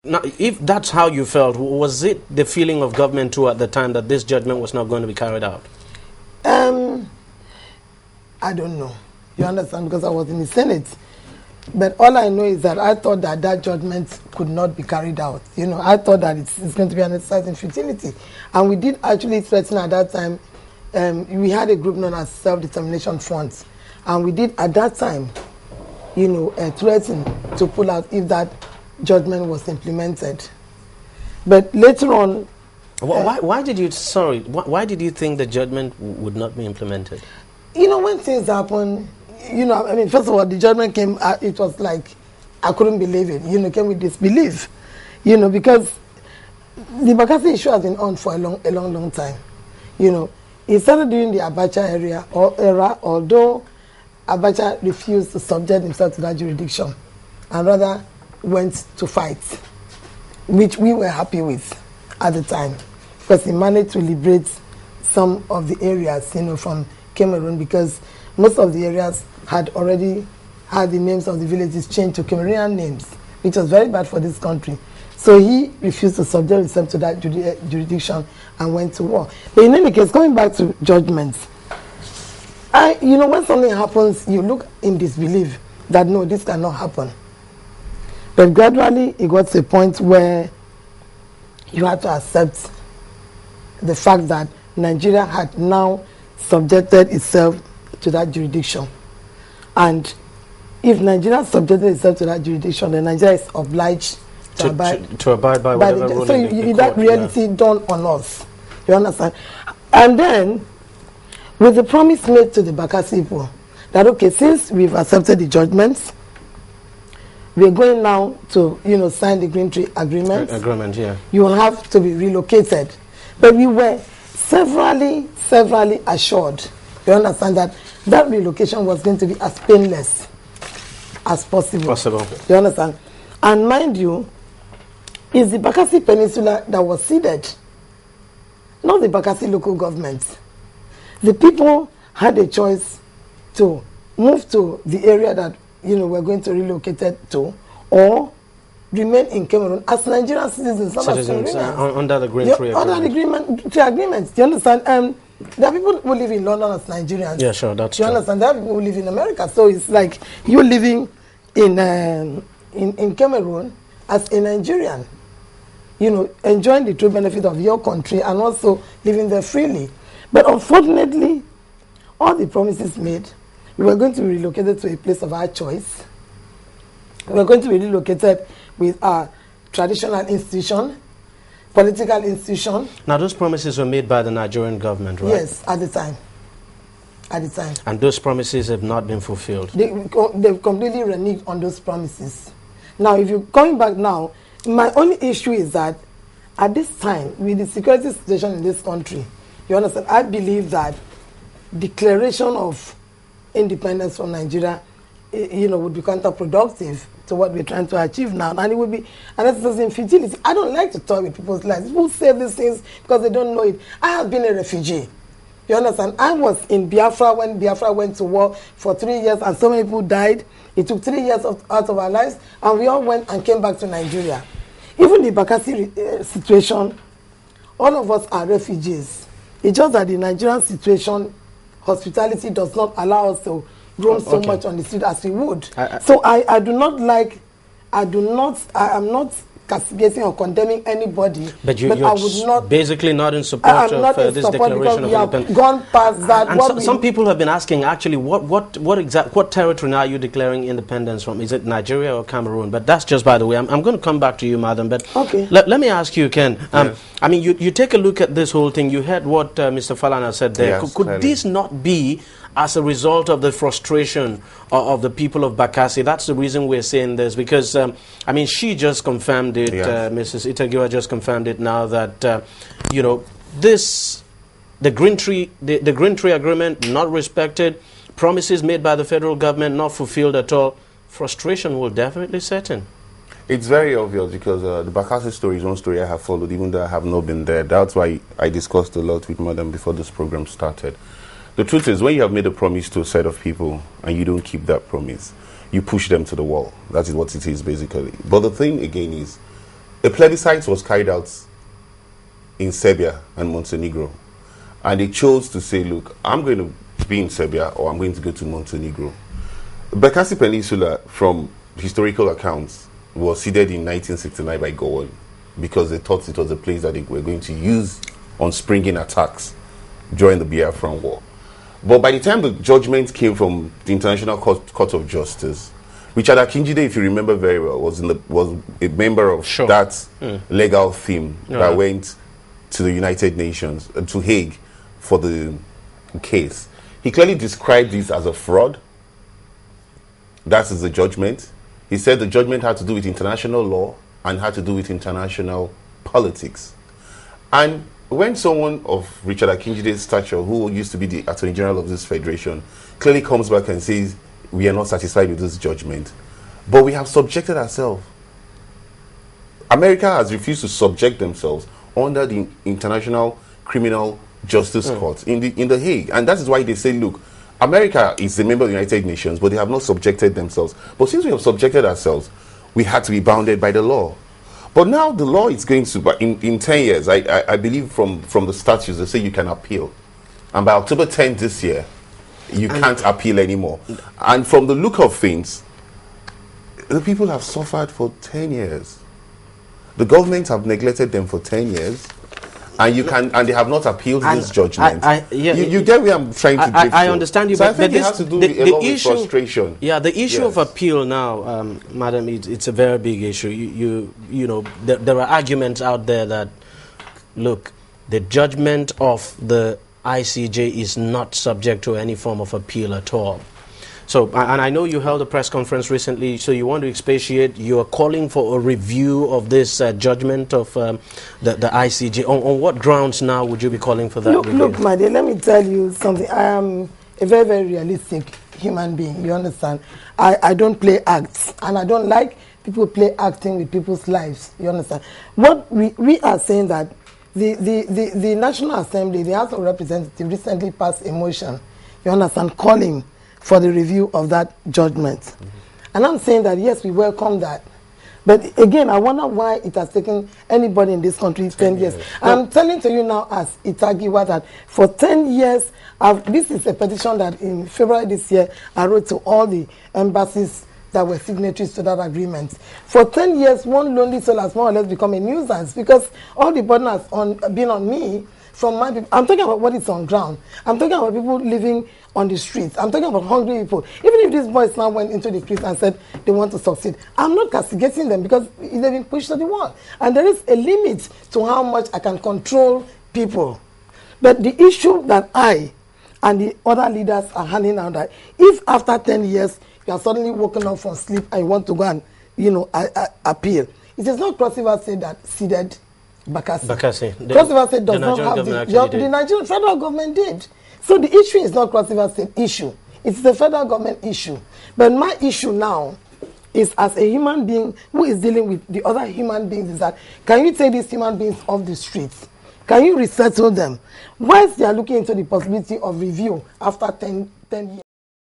Now, if that's how you felt, was it the feeling of government too at the time that this judgment was not going to be carried out? I don't know. You understand? Because I was in the Senate. But all I know is that I thought that that judgment could not be carried out. You know, I thought that it's going to be an exercise in futility. And we did actually threaten at that time. We had a group known as Self-Determination Front. And we did at that time, you know, threaten to pull out if that judgment was implemented. But later on... why did you think the judgment would not be implemented? You know, when things happen, you know, I mean, first of all, the judgment came, it was like, I couldn't believe it, you know, came with disbelief, you know, because the Bakassi issue has been on for a long time, you know. It started during the Abacha era, although Abacha refused to subject himself to that jurisdiction and rather went to fight, which we were happy with at the time, because he managed to liberate some of the areas, you know, from Cameroon, because most of the areas had already had the names of the villages changed to Cameroonian names, which was very bad for this country. So he refused to subject himself to that jurisdiction and went to war. But in any case, going back to judgments, you know, when something happens, you look in disbelief that no, this cannot happen. But gradually, it got to a point where you had to accept the fact that Nigeria had now subjected itself to that jurisdiction. And if Nigeria subjected itself to that jurisdiction, then Nigeria is obliged to abide by whatever ruling. So that reality dawned on us. You understand? And then, with the promise made to the Bakassi people, that okay, since we've accepted the judgments, we're going now to, you know, sign the Green Tree Agreement. You will have to be relocated. But we were severally assured, you understand, that that relocation was going to be as painless as possible. You understand? And mind you, it's the Bakassi Peninsula that was ceded, not the Bakassi local government. The people had a choice to move to the area that, you know, we're going to relocate it to, or remain in Cameroon as Nigerian citizens. Under the Green Tree Agreement. Under the Tree Agreement. Do you understand? There are people who live in London as Nigerians. Yeah, sure, that's true. You understand? There are people who live in America. So it's like you living in Cameroon as a Nigerian, you know, enjoying the true benefit of your country and also living there freely. But unfortunately, all the promises made, we were going to be relocated to a place of our choice. We were going to be relocated with our traditional institution, political institution. Now, those promises were made by the Nigerian government, right? Yes, at the time. At the time. And those promises have not been fulfilled? They've completely reneged on those promises. Now, if you're coming back now, my only issue is that at this time, with the security situation in this country, you understand, I believe that declaration of independence from Nigeria, you know, would be counterproductive to what we're trying to achieve now, and it would be an exercise in futility. I don't like to talk with people's lives. People say these things because they don't know it. I have been a refugee. You understand? I was in Biafra when Biafra went to war for 3 years, and so many people died. It took 3 years out of our lives, and we all went and came back to Nigeria. Even the Bakassi situation, all of us are refugees. It's just that the Nigerian situation, hospitality does not allow us to roam so much on the street as we would. So I am not castigating or condemning anybody. But you're I would not, basically not in support of this declaration of independence. We have gone past that. And some people have been asking, actually, what territory now are you declaring independence from? Is it Nigeria or Cameroon? But that's just by the way. I'm going to come back to you, madam. But okay. Let me ask you, Ken. I mean, you take a look at this whole thing. You heard what Mr. Falana said there. Yes, could this not be as a result of the frustration of the people of Bakassi? That's the reason we're saying this, because I mean, she just confirmed it. Yes. Mrs. Itagiwa just confirmed it now that you know, the Green Tree Agreement not respected, promises made by the federal government not fulfilled at all. Frustration will definitely set in. It's very obvious because the Bakassi story is one story I have followed, even though I have not been there. That's why I discussed a lot with Madam before this program started. The truth is, when you have made a promise to a set of people and you don't keep that promise, you push them to the wall. That is what it is, basically. But the thing, again, is A plebiscite was carried out in Serbia and Montenegro, and they chose to say, look, I'm going to be in Serbia or I'm going to go to Montenegro. Bakassi Peninsula, from historical accounts, was ceded in 1969 by Gowon because they thought it was a place that they were going to use on springing attacks during the Biafran War. But by the time the judgment came from the International Court of Justice, Richard Akinjide, if you remember very well, was a member of that legal team that went to the United Nations, to Hague, for the case. He clearly described this as a fraud. That is the judgment. He said the judgment had to do with international law and had to do with international politics. And when someone of Richard Akinjide's stature, who used to be the Attorney General of this federation, clearly comes back and says, we are not satisfied with this judgment, but we have subjected ourselves. America has refused to subject themselves under the International Criminal Justice Court in the Hague. And that is why they say, look, America is a member of the United Nations, but they have not subjected themselves. But since we have subjected ourselves, we had to be bounded by the law. But now the law is going to, in 10 years, I believe from the statutes, they say you can appeal. And by October 10th this year, you can't appeal anymore. And from the look of things, the people have suffered for 10 years. The government have neglected them for 10 years. And they have not appealed this judgment. You get where I'm trying to drift I understand you, so but I think it has to do with a lot of frustration. Yeah, the issue of appeal now, madam, it's a very big issue. You know, there are arguments out there that, look, the judgment of the ICJ is not subject to any form of appeal at all. So, and I know you held a press conference recently, so you want to expatiate. You are calling for a review of this judgment of the ICJ. On what grounds now would you be calling for that review? Look, my dear, let me tell you something. I am a very, very realistic human being, you understand? I don't play acts, and I don't like people play acting with people's lives, you understand? What we are saying that the National Assembly, the House of Representatives, recently passed a motion, you understand, calling for the review of that judgment. And I'm saying that, yes, we welcome that. But again, I wonder why it has taken anybody in this country 10 years. I'm telling to you now as Itagiwa that for 10 years, this is a petition that in February this year, I wrote to all the embassies that were signatories to that agreement. For 10 years, one lonely soul has more or less become a nuisance because all the burden has been on me from my people. I'm talking about what is on ground. I'm talking about people living on the streets. I'm talking about hungry people. Even if these boys now went into the streets and said they want to succeed, I'm not castigating them because they've been pushed to the wall. And there is a limit to how much I can control people. But the issue that I and the other leaders are handing out, that if after 10 years you are suddenly woken up from sleep and you want to go and, appeal, it is not Cross River State that ceded Bakassi. Cross River State does not have the Nigerian federal government did. So the issue is not Cross River State issue. It's the federal government issue. But my issue now is as a human being who is dealing with the other human beings is that, can you take these human beings off the streets? Can you resettle them? Whilst they are looking into the possibility of review after 10 years.